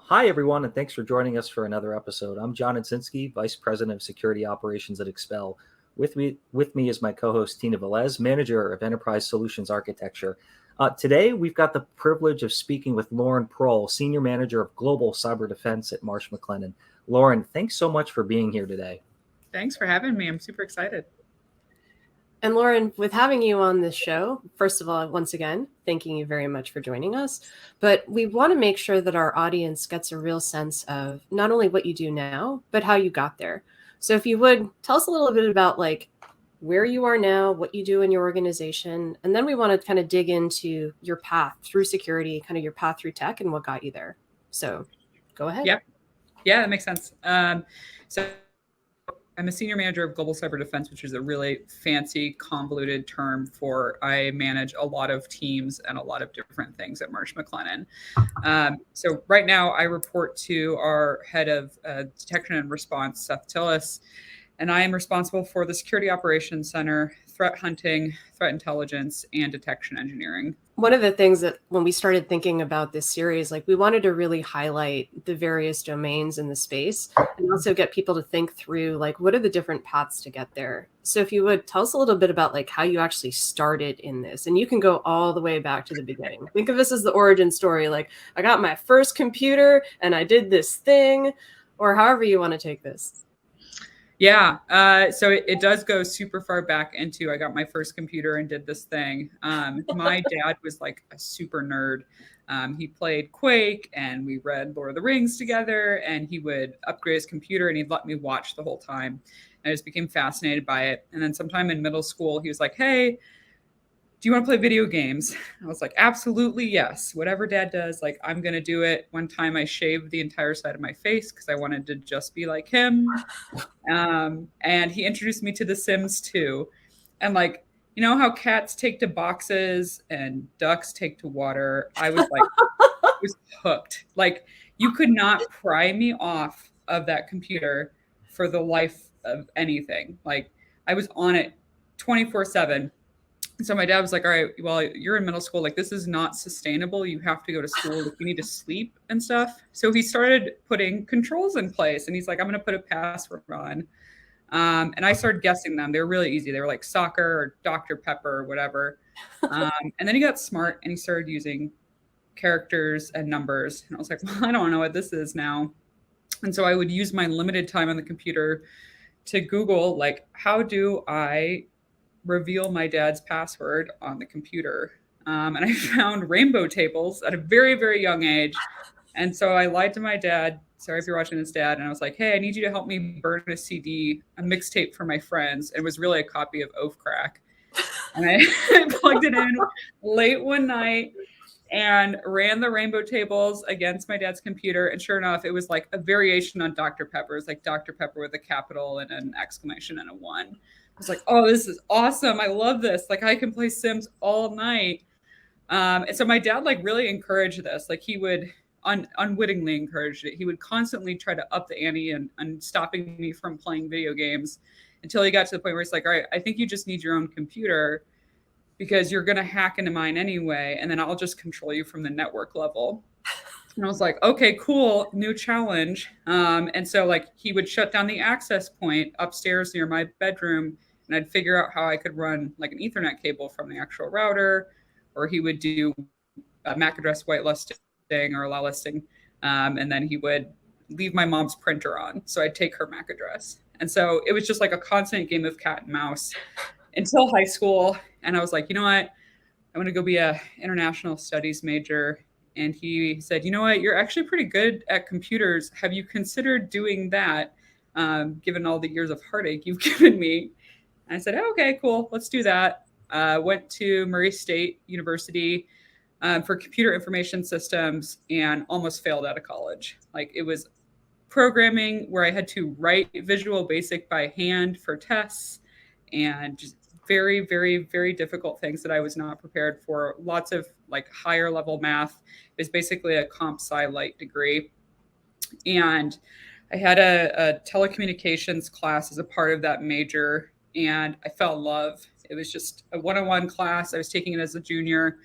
Hi, everyone, and thanks for joining us for another episode. I'm John Insinski, Vice President of Security Operations at Expel. With me is my co-host Tina Velez, Manager of Enterprise Solutions Architecture. Today, we've got the privilege of speaking with Lauren Proehl, Senior Manager of Global Cyber Defense at Marsh McLennan. Lauren, thanks so much for being here today. Thanks for having me. I'm super excited. And Lauren, with having you on this show, first of all, once again, thanking you very much for joining us. But we want to make sure that our audience gets a real sense of not only what you do now, but how you got there. So if you would, tell us a little bit about where you are now, what you do in your organization. And then we want to kind of dig into your path through security, kind of your path through tech and what got you there. So go ahead. Yeah, that makes sense. So I'm a senior manager of global cyber defense, which is a really fancy, convoluted term for I manage a lot of teams and a lot of different things at Marsh McLennan. So right now I report to our head of detection and response, Seth Tillis, and I am responsible for the Security Operations Center, threat hunting, threat intelligence, and detection engineering. One of the things that when we started thinking about this series, we wanted to really highlight the various domains in the space and also get people to think through, what are the different paths to get there? So if you would tell us a little bit about how you actually started in this, and you can go all the way back to the beginning. Think of this as the origin story. I got my first computer and I did this thing, or however you want to take this. Yeah, so it does go super far back into I got my first computer and did this thing. My dad was like a super nerd. He played Quake and we read Lord of the Rings together, and he would upgrade his computer and he'd let me watch the whole time. I just became fascinated by it. And then sometime in middle school, he was like, "Hey, do you want to play video games?" I was like, absolutely, yes. Whatever dad does, I'm going to do it. One time I shaved the entire side of my face because I wanted to just be like him. And he introduced me to The Sims 2. And you know how cats take to boxes and ducks take to water? I was I was hooked. You could not pry me off of that computer for the life of anything. I was on it 24/7. So my dad was like, "All right, well, you're in middle school. This is not sustainable. You have to go to school. You need to sleep and stuff." So he started putting controls in place, and he's like, "I'm going to put a password on." And I started guessing them. They were really easy. They were like soccer or Dr. Pepper or whatever. And then he got smart and he started using characters and numbers. And I was like, "Well, I don't know what this is now." And so I would use my limited time on the computer to Google, how do I reveal my dad's password on the computer. And I found rainbow tables at a very, very young age. And so I lied to my dad. Sorry if you're watching this, Dad. And I was like, "Hey, I need you to help me burn a CD, a mixtape for my friends." It was really a copy of Oaf Crack. And I plugged it in late one night and ran the rainbow tables against my dad's computer. And sure enough, it was a variation on Dr. Pepper. It was Dr. Pepper with a capital and an exclamation and a 1. I was like, "Oh, this is awesome. I love this. I can play Sims all night." And so my dad really encouraged this. He would unwittingly encourage it. He would constantly try to up the ante and stopping me from playing video games until he got to the point where he's like, "All right, I think you just need your own computer because you're going to hack into mine anyway. And then I'll just control you from the network level." And I was like, "Okay, cool. New challenge." And so he would shut down the access point upstairs near my bedroom, and I'd figure out how I could run an Ethernet cable from the actual router, or he would do a MAC address whitelisting or allow listing. And then he would leave my mom's printer on. So I'd take her MAC address. And so it was just a constant game of cat and mouse until high school. And I was like, "You know what? I want to go be a international studies major." And he said, "You know what? You're actually pretty good at computers. Have you considered doing that, given all the years of heartache you've given me?" And I said, "Oh, okay, cool. Let's do that." Went to Murray State University for computer information systems and almost failed out of college. It was programming where I had to write Visual Basic by hand for tests and just very, very, very difficult things that I was not prepared for. Lots of higher level math. It was basically a comp sci light degree. And I had a telecommunications class as a part of that major, and I fell in love. It was just a one-on-one class. I was taking it as a junior.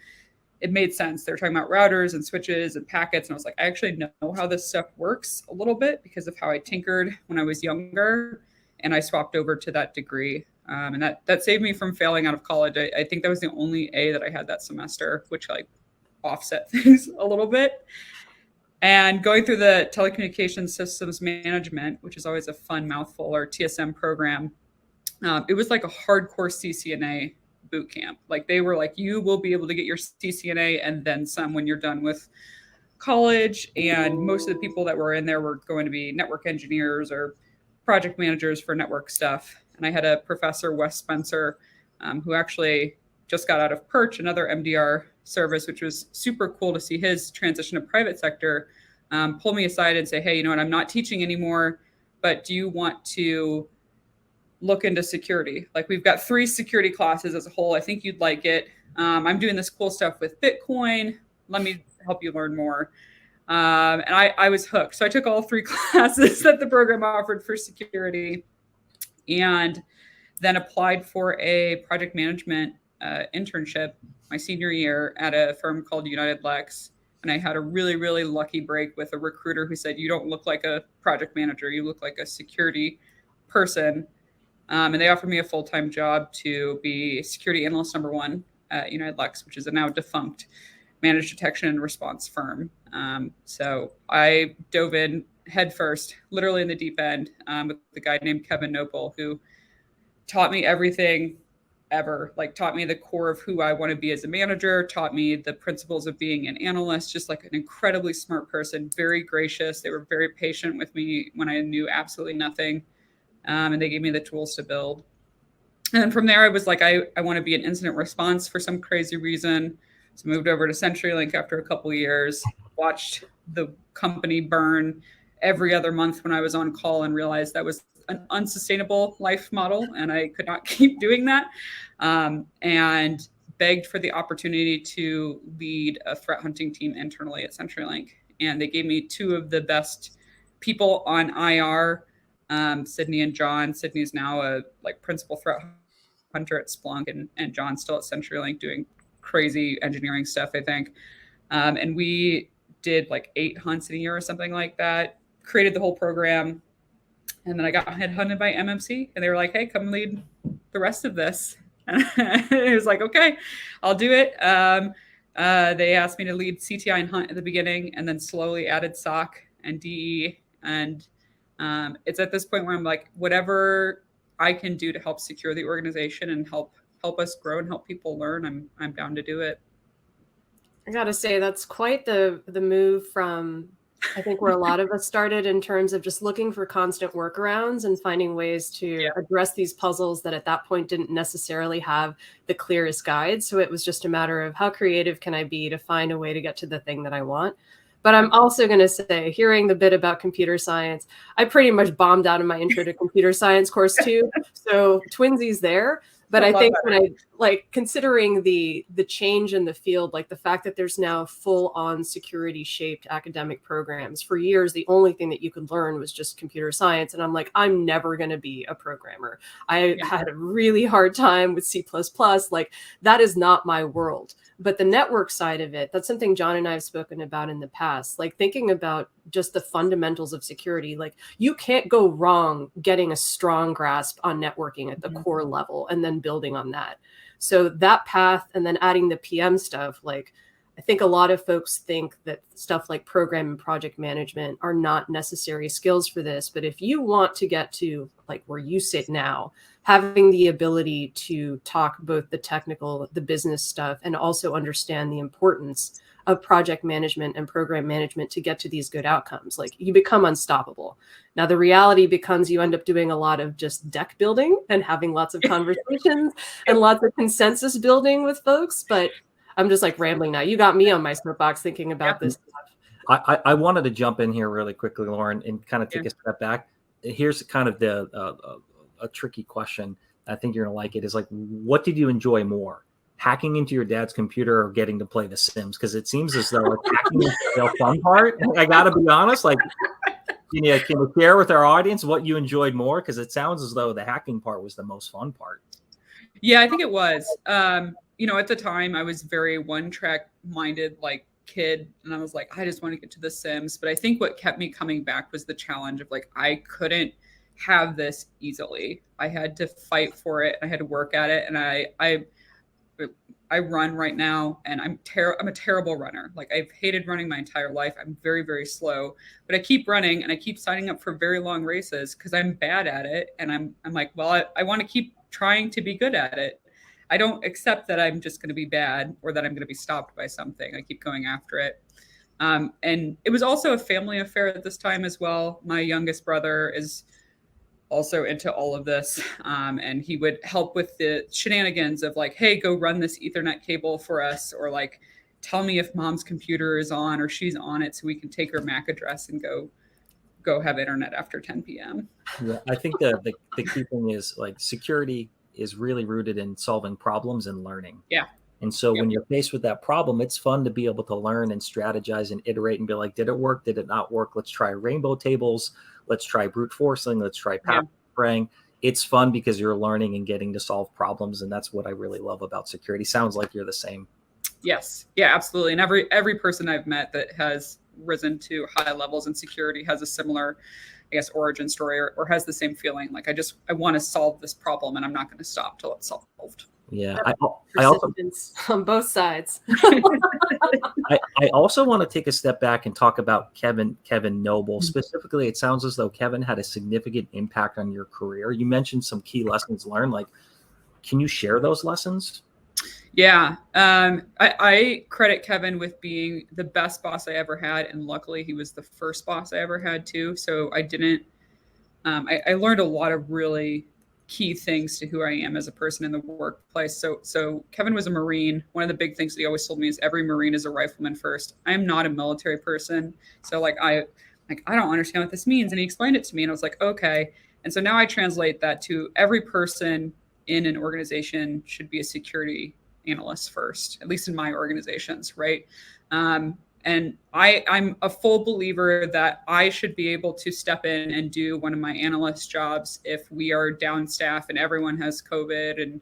it made sense. They were talking about routers and switches and packets. And I was like, I actually know how this stuff works a little bit because of how I tinkered when I was younger. And I swapped over to that degree. And that saved me from failing out of college. I think that was the only A that I had that semester, which like offset things a little bit. And going through the telecommunications systems management, which is always a fun mouthful, or TSM program, it was like a hardcore CCNA boot camp. Like they were like, you will be able to get your CCNA and then some when you're done with college. And most of the people that were in there were going to be network engineers or project managers for network stuff. And I had a professor, Wes Spencer, who actually just got out of Perch, another MDR service, which was super cool to see his transition to private sector, pull me aside and say, hey, you know what, I'm not teaching anymore, but do you want to look into security? Like we've got 3 security classes as a whole. I think you'd like it. I'm doing this cool stuff with Bitcoin. Let me help you learn more. And I was hooked. So I took all 3 classes that the program offered for security and then applied for a project management internship my senior year at a firm called United Lex. And I had a really, really lucky break with a recruiter who said, you don't look like a project manager. You look like a security person. And they offered me a full-time job to be security analyst number 1 at United Lex, which is a now defunct managed detection and response firm. So I dove in headfirst, literally in the deep end, with a guy named Kevin Noble, who taught me everything ever, like taught me the core of who I want to be as a manager, taught me the principles of being an analyst, just like an incredibly smart person, very gracious. They were very patient with me when I knew absolutely nothing. And they gave me the tools to build. And then from there, I was like, I want to be an incident response for some crazy reason. So moved over to CenturyLink after a couple of years, watched the company burn every other month when I was on call and realized that was an unsustainable life model. And I could not keep doing that. And begged for the opportunity to lead a threat hunting team internally at CenturyLink. And they gave me 2 of the best people on IR, Sydney and John. Sydney's now a principal threat hunter at Splunk, and John's still at CenturyLink doing crazy engineering stuff, I think. And we did 8 hunts in a year or something like that, created the whole program. And then I got headhunted by MMC, and they were like, hey, come lead the rest of this. And it was like, okay, I'll do it. They asked me to lead CTI and hunt at the beginning, and then slowly added SOC and DE. And it's at this point where I'm like, whatever I can do to help secure the organization and help us grow and help people learn, I'm down to do it. I gotta say, that's quite the move from, I think, where a lot of us started in terms of just looking for constant workarounds and finding ways to address these puzzles that at that point didn't necessarily have the clearest guide. So it was just a matter of how creative can I be to find a way to get to the thing that I want. But I'm also going to say, hearing the bit about computer science, I pretty much bombed out of my intro to computer science course too. So twinsies there. But I think when considering the change in the field, the fact that there's now full on security shaped academic programs. For years, the only thing that you could learn was just computer science. And I'm like, I'm never going to be a programmer. I had a really hard time with C++. That is not my world. But the network side of it, that's something John and I have spoken about in the past, thinking about just the fundamentals of security. You can't go wrong getting a strong grasp on networking at the core level and then building on that. So that path, and then adding the PM stuff, I think a lot of folks think that stuff like program and project management are not necessary skills for this. But if you want to get to where you sit now, having the ability to talk both the technical, the business stuff, and also understand the importance of project management and program management to get to these good outcomes, you become unstoppable. Now, the reality becomes you end up doing a lot of just deck building and having lots of conversations and lots of consensus building with folks. But I'm just rambling now. You got me on my soapbox thinking about this stuff. I wanted to jump in here really quickly, Lauren, and kind of take a step back. Here's kind of a tricky question. I think you're going to like it. Is what did you enjoy more? Hacking into your dad's computer or getting to play The Sims? Because it seems as though hacking is the fun part. I got to be honest. Can you share with our audience what you enjoyed more? Because it sounds as though the hacking part was the most fun part. Yeah, I think it was. at the time I was very one track minded, like kid. And I was like, I just want to get to the Sims. But I think what kept me coming back was the challenge of like, I couldn't have this easily. I had to fight for it. I had to work at it. And I run right now, and I'm a terrible runner. Like, I've hated running my entire life. I'm very, very slow, but I keep running and I keep signing up for very long races because I'm bad at it. And I'm like, well, I want to keep trying to be good at it. I don't accept that I'm just going to be bad or that I'm going to be stopped by something. I keep going after it. And it was also a family affair at this time as well. My youngest brother is also into all of this. And he would help with the shenanigans of like, hey, go run this Ethernet cable for us, or like, tell me if mom's computer is on or she's on it so we can take her MAC address and go have internet after 10 p.m. Yeah, I think the key thing is like security is really rooted in solving problems and learning. Yeah. And so when you're faced with that problem, it's fun to be able to learn and strategize and iterate and be like, did it work? Did it not work? Let's try rainbow tables. Let's try brute forcing. Let's try path spraying. It's fun because you're learning and getting to solve problems. And that's what I really love about security. Sounds like you're the same. Yes. Yeah, absolutely. And every person I've met that has risen to high levels in security has a similar, I guess, origin story or has the same feeling. Like, I want to solve this problem and I'm not going to stop till it's solved. Yeah. I also on both sides. I also want to take a step back and talk about Kevin Noble. Specifically, it sounds as though Kevin had a significant impact on your career. You mentioned some key lessons learned. Like, can you share those lessons? Yeah. I credit Kevin with being the best boss I ever had. And luckily he was the first boss I ever had too. So I didn't, I learned a lot of really key things to who I am as a person in the workplace. So Kevin was a Marine. One of the big things that he always told me is every Marine is a rifleman first. I am not a military person. So I don't understand what this means. And he explained it to me and I was like, okay. And so now I translate that to every person in an organization should be a security analyst first, at least in my organizations, right? And I'm a full believer that I should be able to step in and do one of my analyst jobs if we are down staff and everyone has COVID and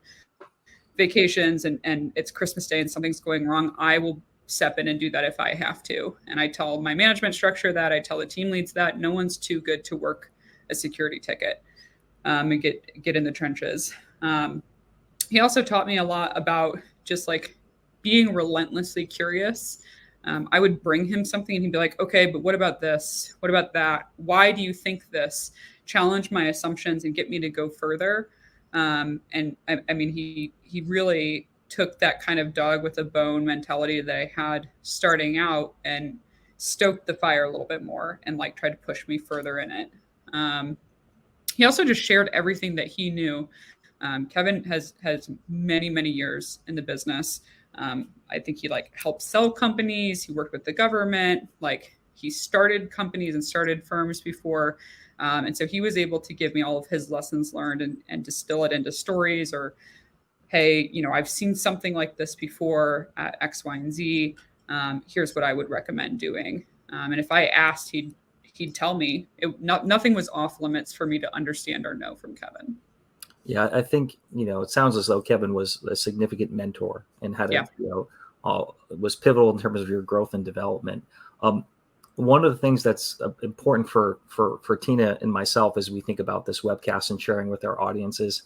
vacations and it's Christmas Day and something's going wrong. I will step in and do that if I have to. And I tell my management structure that, I tell the team leads that no one's too good to work a security ticket and get in the trenches. He also taught me a lot about just like being relentlessly curious. I would bring him something and he'd be like, okay, but what about this? What about that? Why do you think this? Challenge my assumptions and get me to go further. And I mean, he really took that kind of dog with a bone mentality that I had starting out and stoked the fire a little bit more and like tried to push me further in it. He also just shared everything that he knew. Kevin has many, many years in the business. I think he like helped sell companies. He worked with the government. Like he started companies and started firms before. And so he was able to give me all of his lessons learned and distill it into stories or, hey, I've seen something like this before at X, Y, and Z. Here's what I would recommend doing. And if I asked, he'd tell me. Nothing was off limits for me to understand or know from Kevin. Yeah, I think, it sounds as though Kevin was a significant mentor and had was pivotal in terms of your growth and development. One of the things that's important for Tina and myself as we think about this webcast and sharing with our audiences,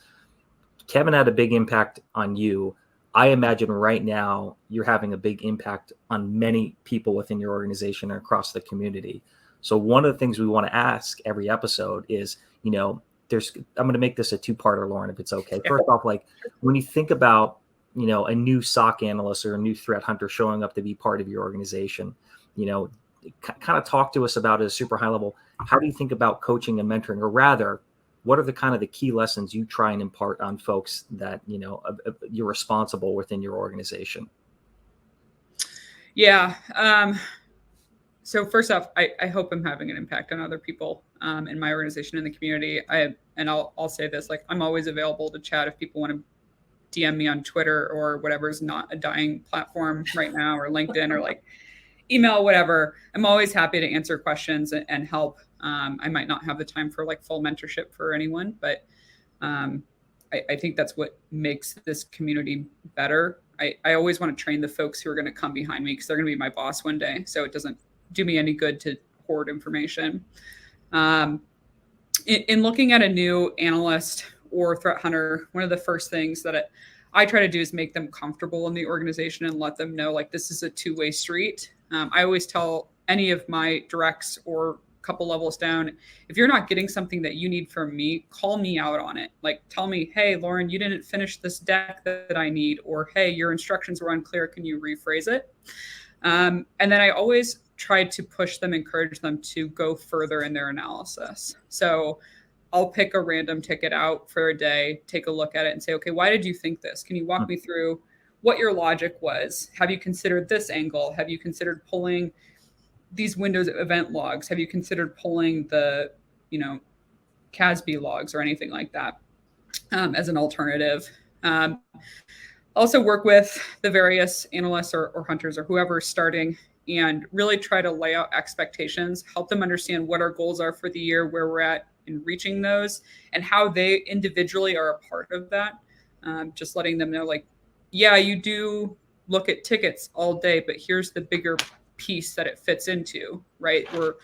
Kevin had a big impact on you. I imagine right now you're having a big impact on many people within your organization and across the community. So one of the things we want to ask every episode is, I'm going to make this a two-parter, Lauren, if it's okay. First off, like when you think about, a new SOC analyst or a new threat hunter showing up to be part of your organization, kind of talk to us about it at a super high level. How do you think about coaching and mentoring, or rather, what are the key lessons you try and impart on folks that, you're responsible within your organization? Yeah. So first off, I hope I'm having an impact on other people in my organization, in the community. I'll say this, like, I'm always available to chat if people want to DM me on Twitter or whatever's not a dying platform right now, or LinkedIn, or like email, whatever. I'm always happy to answer questions and help. I might not have the time for like full mentorship for anyone, but I think that's what makes this community better. I always want to train the folks who are going to come behind me because they're going to be my boss one day. So it doesn't do me any good to hoard information. In looking at a new analyst or threat hunter, one of the first things that I try to do is make them comfortable in the organization and let them know, like, this is a two-way street. I always tell any of my directs or couple levels down, if you're not getting something that you need from me, call me out on it. Like, tell me, hey, Lauren, you didn't finish this deck that I need, or hey, your instructions were unclear. Can you rephrase it? And then I always try to push them, encourage them to go further in their analysis. So I'll pick a random ticket out for a day, take a look at it and say, okay, why did you think this? Can you walk me through what your logic was? Have you considered this angle? Have you considered pulling these Windows event logs? Have you considered pulling the, CASB logs or anything like that as an alternative? Also work with the various analysts or hunters or whoever's starting and really try to lay out expectations, help them understand what our goals are for the year, where we're at in reaching those, and how they individually are a part of that. Just letting them know, like, yeah, you do look at tickets all day, but here's the bigger piece that it fits into, right? We're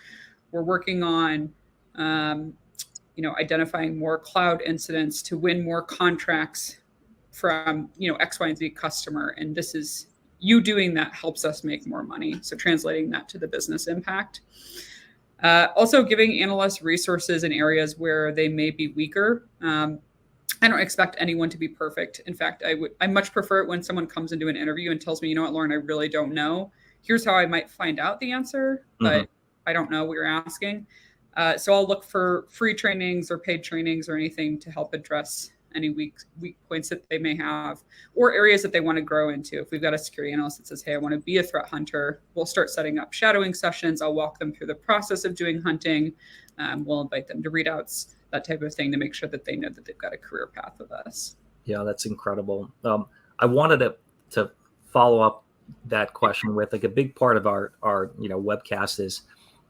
working on, identifying more cloud incidents to win more contracts from, X, Y, and Z customer. And this is, you doing that helps us make more money. So translating that to the business impact. Also giving analysts resources in areas where they may be weaker. I don't expect anyone to be perfect. In fact, I much prefer it when someone comes into an interview and tells me, you know what, Lauren, I really don't know. Here's how I might find out the answer, but I don't know what you're asking. So I'll look for free trainings or paid trainings or anything to help address any weak points that they may have or areas that they want to grow into. If we've got a security analyst that says, hey, I want to be a threat hunter, we'll start setting up shadowing sessions. I'll walk them through the process of doing hunting. We'll invite them to readouts, that type of thing, to make sure that they know that they've got a career path with us. Yeah, that's incredible. I wanted to follow up that question with, like, a big part of our webcast is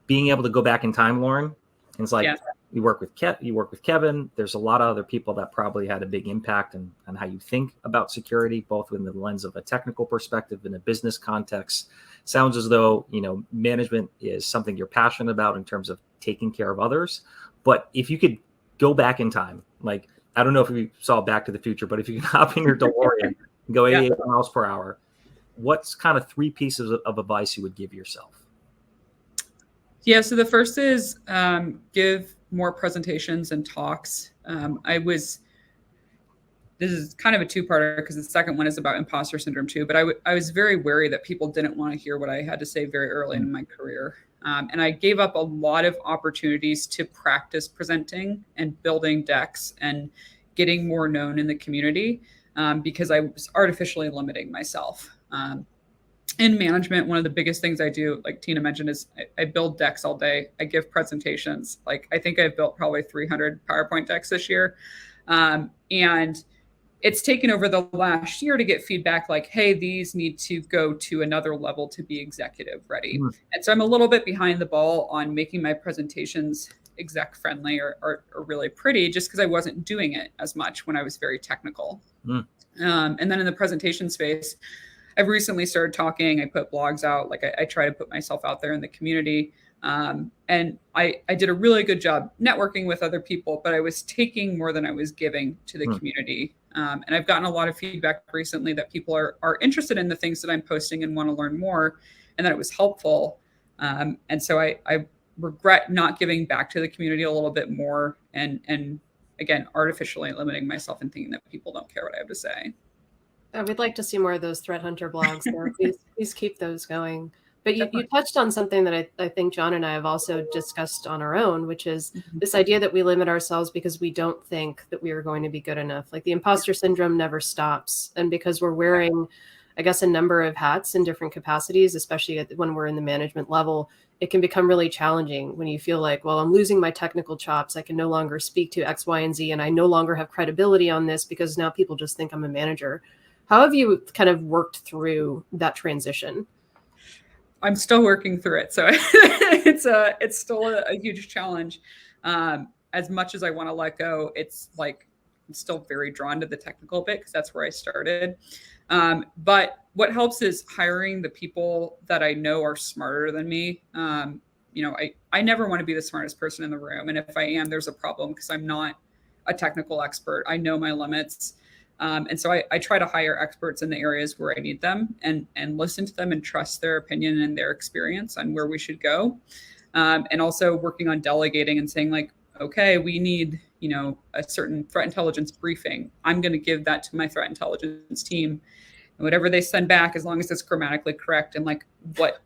being able to go back in time, Lauren. And it's like, you work with Kevin. There's a lot of other people that probably had a big impact on how you think about security, both within the lens of a technical perspective and a business context. Sounds as though, management is something you're passionate about in terms of taking care of others. But if you could go back in time, like, I don't know if you saw Back to the Future, but if you can hop in your DeLorean and go 88 miles per hour, what's kind of 3 pieces of advice you would give yourself? Yeah, so the first is give more presentations and talks. This is kind of a two-parter because the second one is about imposter syndrome too, but I was very wary that people didn't want to hear what I had to say very early in my career. And I gave up a lot of opportunities to practice presenting and building decks and getting more known in the community because I was artificially limiting myself. In management, one of the biggest things I do, like Tina mentioned, is I build decks all day. I give presentations. Like, I think I've built probably 300 PowerPoint decks this year. And it's taken over the last year to get feedback like, hey, these need to go to another level to be executive ready. And so I'm a little bit behind the ball on making my presentations exec friendly or really pretty, just because I wasn't doing it as much when I was very technical. And then in the presentation space, I've recently started talking. I put blogs out. Like, I try to put myself out there in the community. And I did a really good job networking with other people, but I was taking more than I was giving to the community. And I've gotten a lot of feedback recently that people are interested in the things that I'm posting and want to learn more, and that it was helpful. And so I regret not giving back to the community a little bit more and again, artificially limiting myself and thinking that people don't care what I have to say. We'd like to see more of those threat hunter blogs. So please keep those going. But you touched on something that I think John and I have also discussed on our own, which is this idea that we limit ourselves because we don't think that we are going to be good enough. Like, the imposter syndrome never stops. And because we're wearing, I guess, a number of hats in different capacities, especially when we're in the management level, it can become really challenging when you feel like, well, I'm losing my technical chops. I can no longer speak to X, Y, and Z, and I no longer have credibility on this because now people just think I'm a manager. How have you kind of worked through that transition? I'm still working through it. So it's still a huge challenge. As much as I want to let go, it's like I'm still very drawn to the technical bit because that's where I started. But what helps is hiring the people that I know are smarter than me. I never want to be the smartest person in the room. And if I am, there's a problem because I'm not a technical expert. I know my limits. And so I try to hire experts in the areas where I need them and listen to them and trust their opinion and their experience on where we should go. And also working on delegating and saying like, okay, we need, a certain threat intelligence briefing. I'm going to give that to my threat intelligence team. And whatever they send back, as long as it's grammatically correct and like what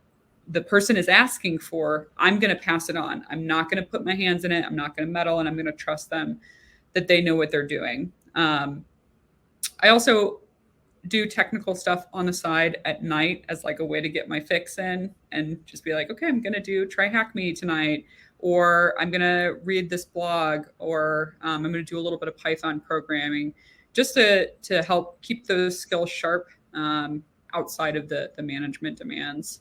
the person is asking for, I'm going to pass it on. I'm not going to put my hands in it. I'm not going to meddle, and I'm going to trust them that they know what they're doing. I also do technical stuff on the side at night as like a way to get my fix in and just be like, okay, I'm going to try Hack Me tonight, or I'm going to read this blog, or I'm going to do a little bit of Python programming just to help keep those skills sharp outside of the management demands.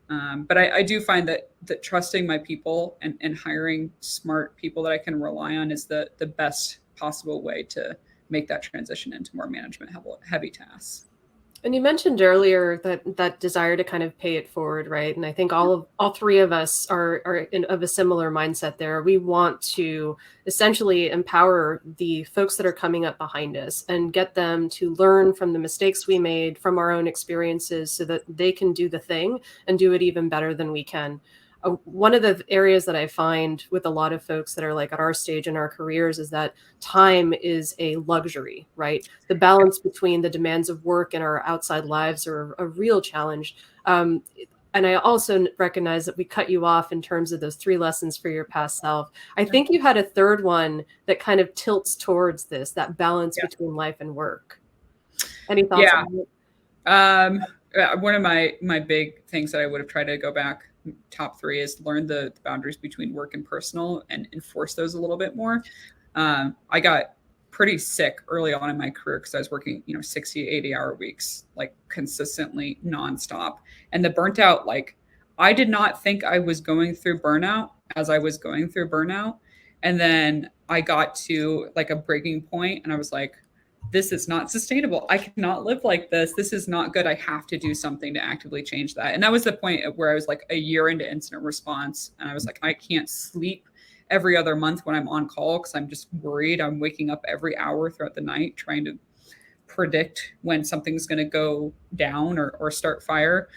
But I do find that trusting my people and hiring smart people that I can rely on is the best possible way to make that transition into more management heavy tasks. And you mentioned earlier that desire to kind of pay it forward, right? And I think all three of us are of a similar mindset there. We want to essentially empower the folks that are coming up behind us and get them to learn from the mistakes we made, from our own experiences, so that they can do the thing and do it even better than we can. One of the areas that I find with a lot of folks that are like at our stage in our careers is that time is a luxury, right? The balance between the demands of work and our outside lives are a real challenge. And I also recognize that we cut you off in terms of those 3 lessons for your past self. I think you had a third one that kind of tilts towards this, that balance between life and work. Any thoughts on it? One of my big things that I would have tried to go back, top 3, is learn the boundaries between work and personal and enforce those a little bit more. I got pretty sick early on in my career because I was working, 60, 80 hour weeks, like consistently nonstop. And the burnt out, like I did not think I was going through burnout as I was going through burnout. And then I got to like a breaking point and I was like, this is not sustainable. I cannot live like this. This is not good. I have to do something to actively change that. And that was the point where I was like a year into incident response. And I was like, I can't sleep every other month when I'm on call because I'm just worried. I'm waking up every hour throughout the night trying to predict when something's going to go down or start fire.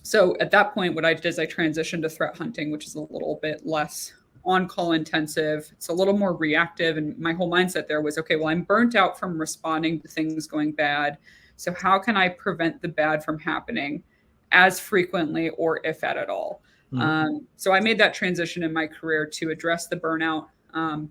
So at that point, what I did is I transitioned to threat hunting, which is a little bit less on-call intensive. It's a little more reactive. And my whole mindset there was, okay, well, I'm burnt out from responding to things going bad. So how can I prevent the bad from happening as frequently or if at all? So I made that transition in my career to address the burnout.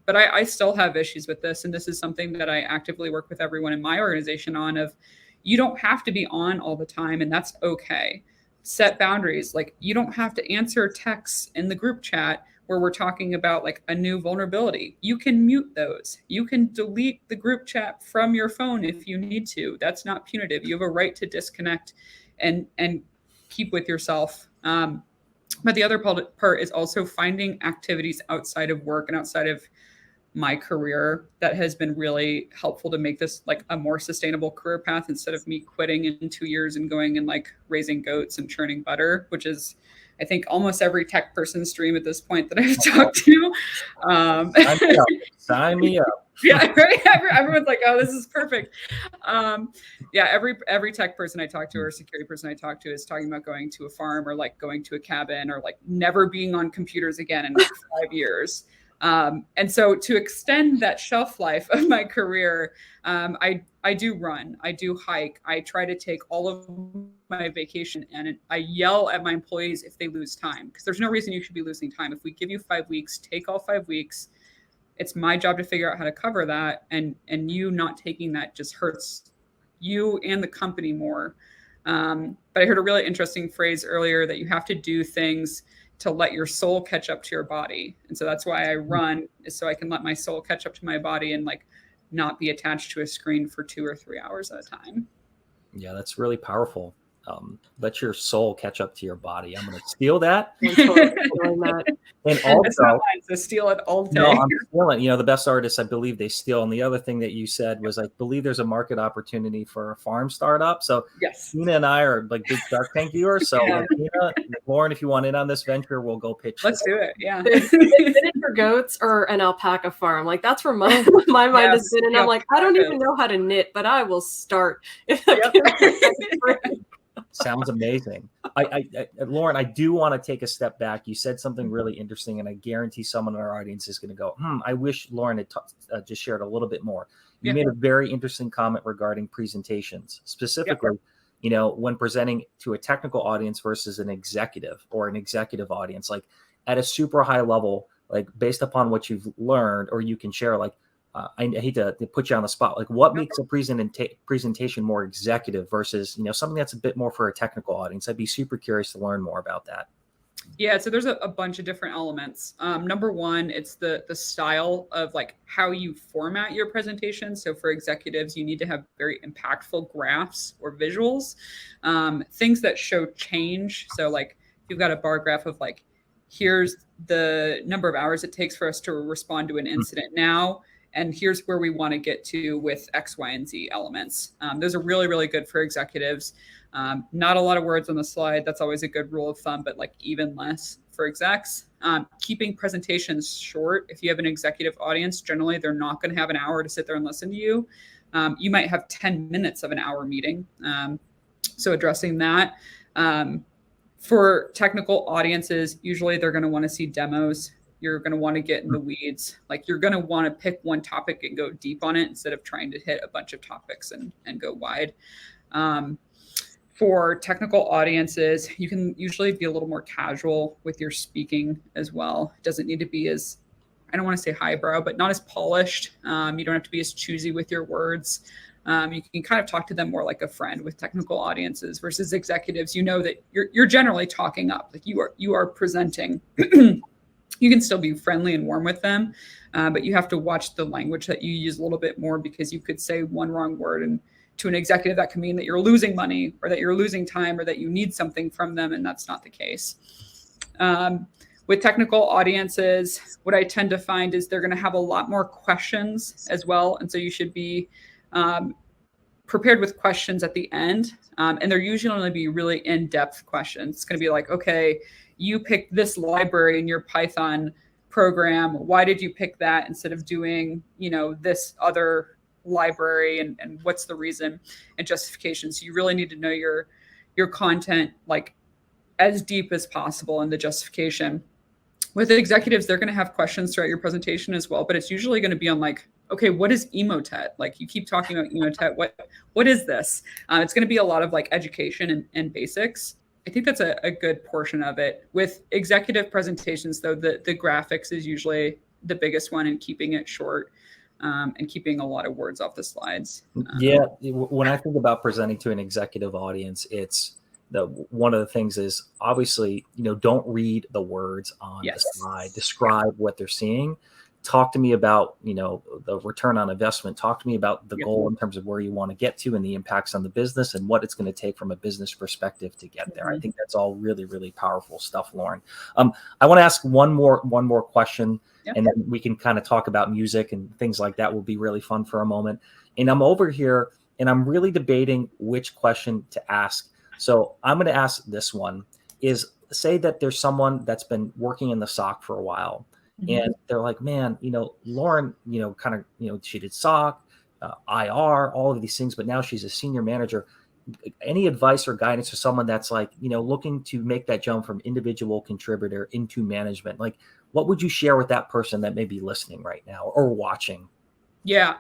But I still have issues with this. And this is something that I actively work with everyone in my organization on, of you don't have to be on all the time, and that's okay. Set boundaries. Like you don't have to answer texts in the group chat where we're talking about like a new vulnerability. You can mute those. You can delete the group chat from your phone if you need to. That's not punitive. You have a right to disconnect and keep with yourself. But the other part is also finding activities outside of work and outside of my career that has been really helpful to make this like a more sustainable career path, instead of me quitting in 2 years and going and like raising goats and churning butter, which is, I think, almost every tech person's dream at this point that I've talked to. Sign me up. Yeah, right. Everyone's like, "Oh, this is perfect." Every tech person I talk to or security person I talk to is talking about going to a farm or like going to a cabin or like never being on computers again in like 5 years. And so to extend that shelf life of my career, I do run, I do hike, I try to take all of my vacation, and I yell at my employees if they lose time, because there's no reason you should be losing time. If we give you 5 weeks, take all 5 weeks. It's my job to figure out how to cover that. And you not taking that just hurts you and the company more. But I heard a really interesting phrase earlier that you have to do things to let your soul catch up to your body. And so that's why I run, is so I can let my soul catch up to my body and like not be attached to a screen for 2 or 3 hours at a time. Yeah, that's really powerful. let your soul catch up to your body. I'm going to steal that. I'm totally feeling that. And It's not also, mine, so steal it all day. no, I'm stealing. The best artists, I believe they steal. And the other thing that you said was, I believe there's a market opportunity for a farm startup. So Yes. Tina and I are like big Shark Tank viewers. So Yeah. Tina, Lauren, if you want in on this venture, we'll go pitch. Let's do it. Yeah. Miniature goats or an alpaca farm. Like that's where my mind has been. And I'm like, I don't even know how to knit, but I will start. If I can. Sounds amazing. Lauren, I do want to take a step back. You said something really interesting, and I guarantee someone in our audience is going to go, I wish Lauren had just shared a little bit more. You made a very interesting comment regarding presentations, specifically, when presenting to a technical audience versus an executive or an executive audience, like at a super high level, like based upon what you've learned, or you can share, like, I hate to put you on the spot. Like, what makes a presentation more executive versus, something that's a bit more for a technical audience? I'd be super curious to learn more about that. Yeah, so there's a bunch of different elements. Number one, it's the style of like how you format your presentation. So for executives, you need to have very impactful graphs or visuals, things that show change. So like if you've got a bar graph of like, here's the number of hours it takes for us to respond to an incident now, and here's where we want to get to with X, Y, and Z elements. Those are really, really good for executives. Not a lot of words on the slide. That's always a good rule of thumb, but like even less for execs. Keeping presentations short. If you have an executive audience, generally they're not going to have an hour to sit there and listen to you. You might have 10 minutes of an hour meeting. So addressing that. For technical audiences, usually they're going to want to see demos. You're going to want to get in the weeds. Like you're going to want to pick one topic and go deep on it instead of trying to hit a bunch of topics and go wide. For technical audiences, you can usually be a little more casual with your speaking as well. It doesn't need to be as, I don't want to say highbrow, but not as polished. You don't have to be as choosy with your words. You can kind of talk to them more like a friend with technical audiences versus executives. That you're generally talking up, like you are presenting. You can still be friendly and warm with them, but you have to watch the language that you use a little bit more, because you could say one wrong word, and to an executive that can mean that you're losing money or that you're losing time or that you need something from them, and that's not the case. With technical audiences, what I tend to find is they're going to have a lot more questions as well, and so you should be prepared with questions at the end, and they're usually going to be really in-depth questions. It's going to be like, okay, you picked this library in your Python program. Why did you pick that instead of doing, this other library, and what's the reason and justification? So you really need to know your content like as deep as possible in the justification. With the executives, they're going to have questions throughout your presentation as well, but it's usually going to be on like, okay, what is Emotet? Like you keep talking about Emotet. What is this? It's going to be a lot of like education and basics. I think that's a good portion of it. With executive presentations, though, the graphics is usually the biggest one, and keeping it short and keeping a lot of words off the slides. When I think about presenting to an executive audience, it's one of the things is obviously, don't read the words on the slide. Describe what they're seeing. Talk to me about, the return on investment. Talk to me about the goal in terms of where you want to get to and the impacts on the business and what it's going to take from a business perspective to get there. I think that's all really, really powerful stuff, Lauren. I want to ask one more question, and then we can kind of talk about music and things like that. Will be really fun for a moment. And I'm over here and I'm really debating which question to ask. So I'm going to ask this one is, say that there's someone that's been working in the SOC for a while. And they're like, man, Lauren, she did SOC, IR, all of these things, but now she's a senior manager. Any advice or guidance for someone that's like, looking to make that jump from individual contributor into management? Like, what would you share with that person that may be listening right now or watching? Yeah.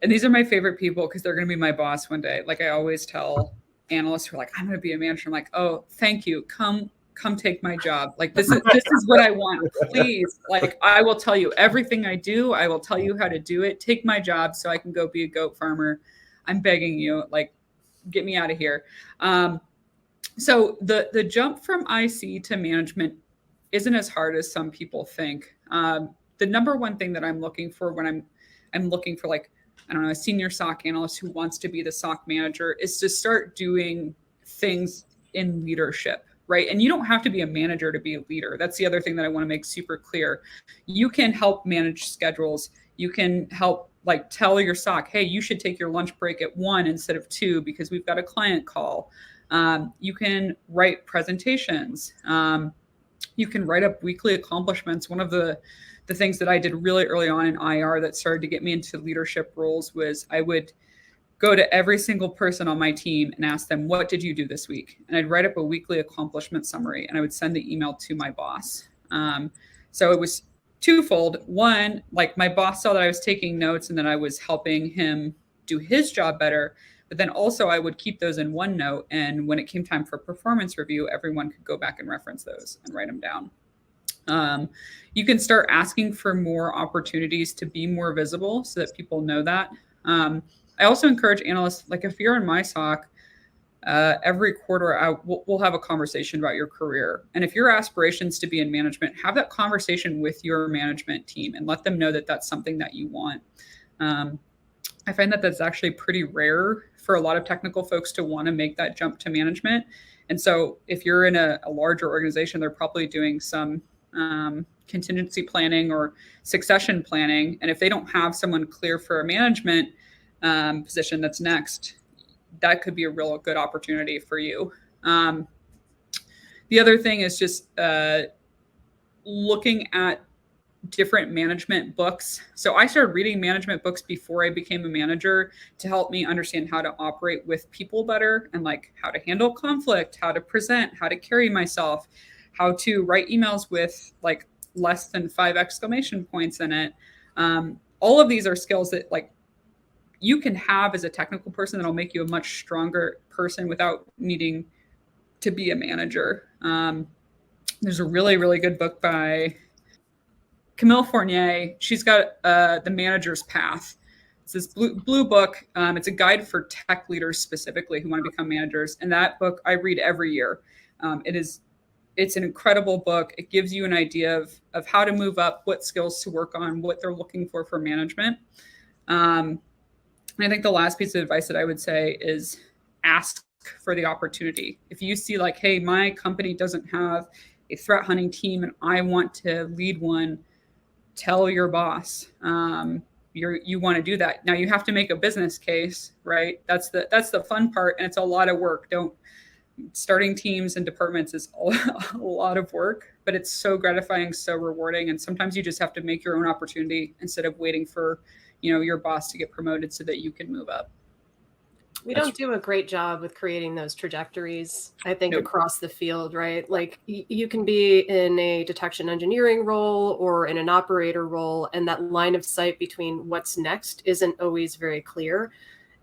And these are my favorite people because they're going to be my boss one day. Like I always tell analysts who are like, I'm going to be a manager. I'm like, oh, thank you. Come take my job. Like this is what I want. Please. Like I will tell you everything I do. I will tell you how to do it. Take my job so I can go be a goat farmer. I'm begging you, like, get me out of here. So the jump from IC to management isn't as hard as some people think. The number one thing that I'm looking for when I'm looking for, like, I don't know, a senior SOC analyst who wants to be the SOC manager is to start doing things in leadership, right? And you don't have to be a manager to be a leader. That's the other thing that I want to make super clear. You can help manage schedules. You can help like tell your SOC, hey, you should take your lunch break at 1 instead of 2 because we've got a client call. You can write presentations. You can write up weekly accomplishments. One of the things that I did really early on in IR that started to get me into leadership roles was I would go to every single person on my team and ask them, what did you do this week? And I'd write up a weekly accomplishment summary and I would send the email to my boss. So it was twofold. One, like my boss saw that I was taking notes and that I was helping him do his job better. But then also I would keep those in OneNote. And when it came time for performance review, everyone could go back and reference those and write them down. You can start asking for more opportunities to be more visible so that people know that. I also encourage analysts, like if you're in my SOC, every quarter we'll have a conversation about your career. And if your aspirations to be in management, have that conversation with your management team and let them know that that's something that you want. I find that that's actually pretty rare for a lot of technical folks to want to make that jump to management. And so if you're in a larger organization, they're probably doing some contingency planning or succession planning. And if they don't have someone clear for a management position that's next, that could be a real good opportunity for you. The other thing is just looking at different management books. So I started reading management books before I became a manager to help me understand how to operate with people better and like how to handle conflict, how to present, how to carry myself, how to write emails with like less than 5 exclamation points in it. All of these are skills that like you can have as a technical person that'll make you a much stronger person without needing to be a manager. There's a really, really good book by Camille Fournier. She's got The Manager's Path. It's this blue book. It's a guide for tech leaders specifically who want to become managers. And that book I read every year. It's an incredible book. It gives you an idea of how to move up, what skills to work on, what they're looking for management. And I think the last piece of advice that I would say is ask for the opportunity. If you see like, hey, my company doesn't have a threat hunting team and I want to lead one, tell your boss you want to do that. Now you have to make a business case, right? That's the fun part, and it's a lot of work. Starting teams and departments is a lot of work, but it's so gratifying, so rewarding, and sometimes you just have to make your own opportunity instead of waiting for your boss to get promoted so that you can move up. We don't do a great job with creating those trajectories, I think, across the field, right? Like you can be in a detection engineering role or in an operator role, and that line of sight between what's next isn't always very clear.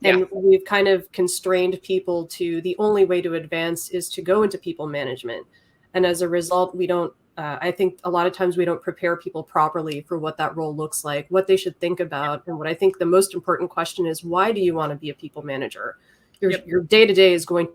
And we've kind of constrained people to the only way to advance is to go into people management. And as a result, we don't, I think a lot of times we don't prepare people properly for what that role looks like, what they should think about. And what I think the most important question is, why do you want to be a people manager? Your day-to-day is going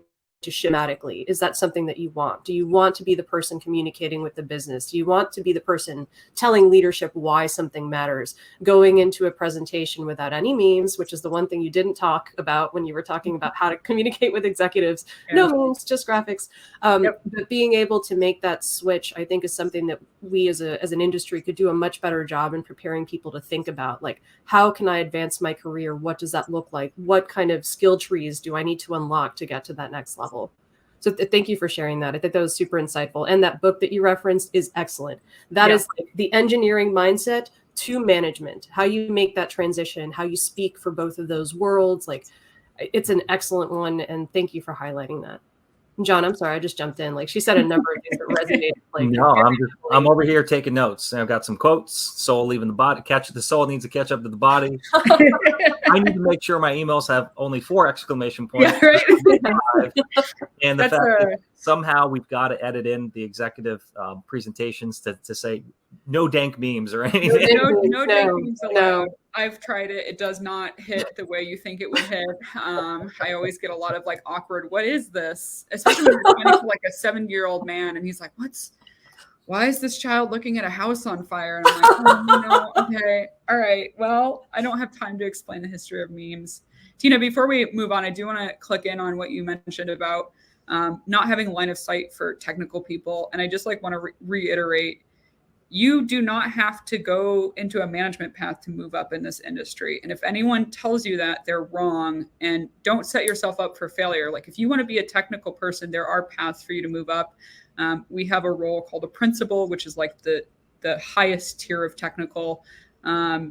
to schematically. Is that something that you want? Do you want to be the person communicating with the business? Do you want to be the person telling leadership why something matters? Going into a presentation without any memes, which is the one thing you didn't talk about when you were talking about how to communicate with executives. No memes, just graphics. But being able to make that switch, I think, is something that we as an industry could do a much better job in preparing people to think about. Like, how can I advance my career? What does that look like? What kind of skill trees do I need to unlock to get to that next level? So thank you for sharing that. I think that was super insightful. And that book that you referenced is excellent. That is like the engineering mindset to management, how you make that transition, how you speak for both of those worlds. Like, it's an excellent one. And thank you for highlighting that. John, I'm sorry, I just jumped in. Like, she said a number of things that resonated. Like, no, I'm over here taking notes. And I've got some quotes. Soul leaving the body. The soul needs to catch up to the body. I need to make sure my emails have only 4 exclamation points. Yeah, right. And the fact that somehow we've got to edit in the executive presentations to say no dank memes or anything. No dank memes allowed. I've tried it. It does not hit the way you think it would hit. I always get a lot of like awkward, what is this? Especially when you're trying to like a 7-year-old man and he's like, why is this child looking at a house on fire? And I'm like, okay, all right. Well, I don't have time to explain the history of memes. Tina, before we move on, I do want to click in on what you mentioned about not having line of sight for technical people. And I just like want to reiterate, you do not have to go into a management path to move up in this industry. And if anyone tells you that, they're wrong, and don't set yourself up for failure. Like if you want to be a technical person, there are paths for you to move up. We have a role called a principal, which is like the highest tier of technical.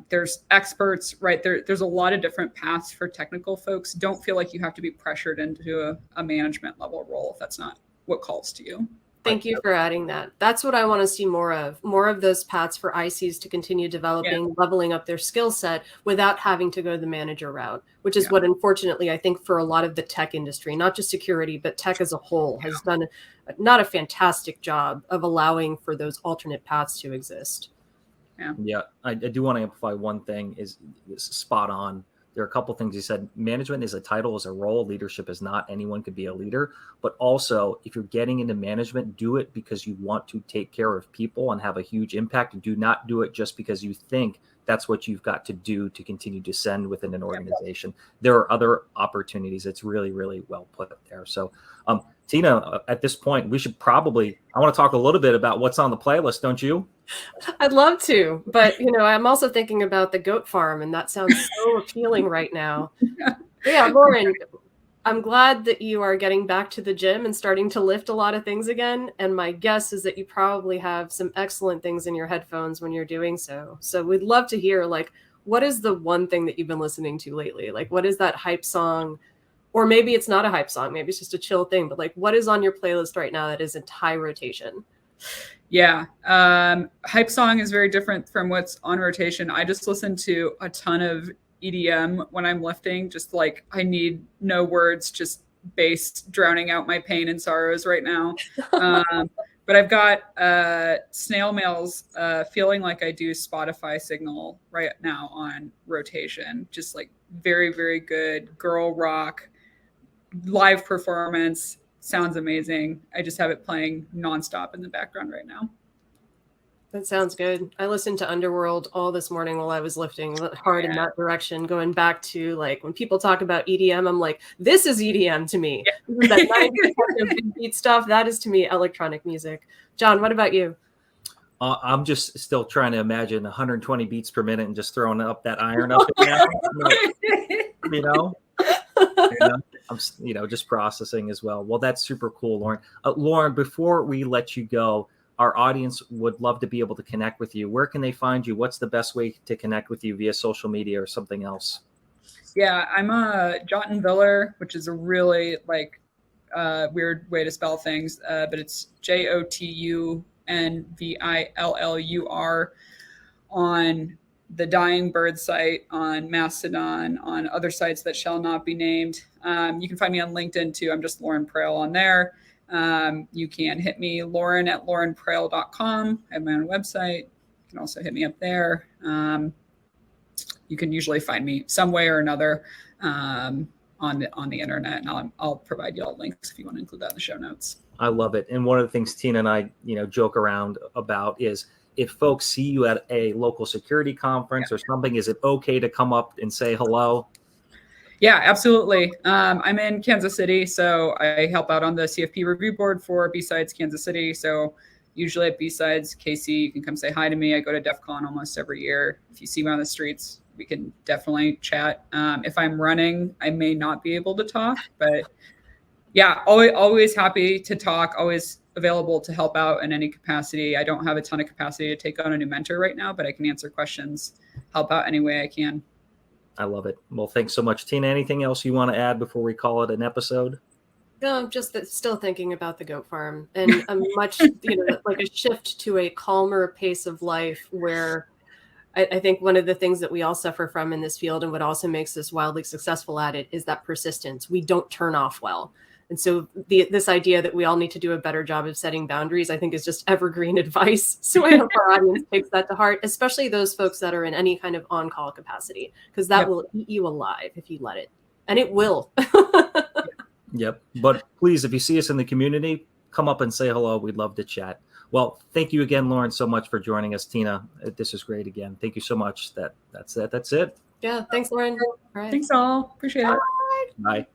There's experts, right? There's a lot of different paths for technical folks. Don't feel like you have to be pressured into a management level role if that's not what calls to you. Thank you for adding that. That's what I want to see more of those paths for ICs to continue developing, leveling up their skill set without having to go the manager route, which is what, unfortunately, I think for a lot of the tech industry, not just security, but tech as a whole, has done not a fantastic job of allowing for those alternate paths to exist. Yeah, I do want to amplify one thing is spot on. There are a couple of things you said. Management is a title, is a role. Leadership is not. Anyone could be a leader. But also, if you're getting into management, do it because you want to take care of people and have a huge impact. Do not do it just because you think that's what you've got to do to continue to ascend within an organization. There are other opportunities. It's really, really well put there. So, Tina, at this point, we should I want to talk a little bit about what's on the playlist, don't you? I'd love to, but I'm also thinking about the goat farm, and that sounds so appealing right now. Yeah, Lauren, I'm glad that you are getting back to the gym and starting to lift a lot of things again. And my guess is that you probably have some excellent things in your headphones when you're doing so. So we'd love to hear, like, what is the one thing that you've been listening to lately? Like, what is that hype song? Or maybe it's not a hype song. Maybe it's just a chill thing. But like, what is on your playlist right now that is in high rotation? Yeah. Hype song is very different from what's on rotation. I just listen to a ton of EDM when I'm lifting. Just like, I need no words, just bass drowning out my pain and sorrows right now. But I've got Snail Mail's Feeling Like I Do Spotify Signal right now on rotation. Just like very, very good girl rock, live performance. Sounds amazing. I just have it playing nonstop in the background right now. That sounds good. I listened to Underworld all this morning while I was lifting hard in that direction, going back to like when people talk about EDM, I'm like, this is EDM to me. Yeah. That 90% of big beat stuff, that is to me electronic music. John, what about you? I'm just still trying to imagine 120 beats per minute and just throwing up that iron up and down. I'm just processing as well. Well, that's super cool, Lauren. Lauren, before we let you go, our audience would love to be able to connect with you. Where can they find you? What's the best way to connect with you, via social media or something else? Yeah, I'm Jotunviller, which is a really weird way to spell things, but it's JOTUNVILLUR on the Dying Bird site, on Mastodon, on other sites that shall not be named. You can find me on LinkedIn too. I'm just Lauren Proehl on there. You can hit me, lauren@laurenproehl.com. I have my own website. You can also hit me up there. You can usually find me some way or another on the internet, and I'll provide you all links if you want to include that in the show notes. I love it. And one of the things Tina and I, joke around about is, if folks see you at a local security conference or something, is it okay to come up and say hello? Yeah, absolutely. I'm in Kansas City, so I help out on the CFP review board for B-Sides Kansas City. So usually at B-Sides KC, you can come say hi to me. I go to DEF CON almost every year. If you see me on the streets, we can definitely chat. If I'm running, I may not be able to talk, but yeah, always happy to talk, always available to help out in any capacity. I don't have a ton of capacity to take on a new mentor right now, but I can answer questions, help out any way I can. I love it. Well, thanks so much, Tina. Anything else you want to add before we call it an episode? No, I'm just still thinking about the goat farm and a much, like a shift to a calmer pace of life where I think one of the things that we all suffer from in this field and what also makes us wildly successful at it is that persistence. We don't turn off well. And so this idea that we all need to do a better job of setting boundaries, I think, is just evergreen advice. So I hope our audience takes that to heart, especially those folks that are in any kind of on-call capacity, because that will eat you alive if you let it. And it will. Yep. But please, if you see us in the community, come up and say hello. We'd love to chat. Well, thank you again, Lauren, so much for joining us. Tina, this is great again. Thank you so much. That's it. Yeah. Thanks, Lauren. All right. Thanks all. Appreciate it. Bye.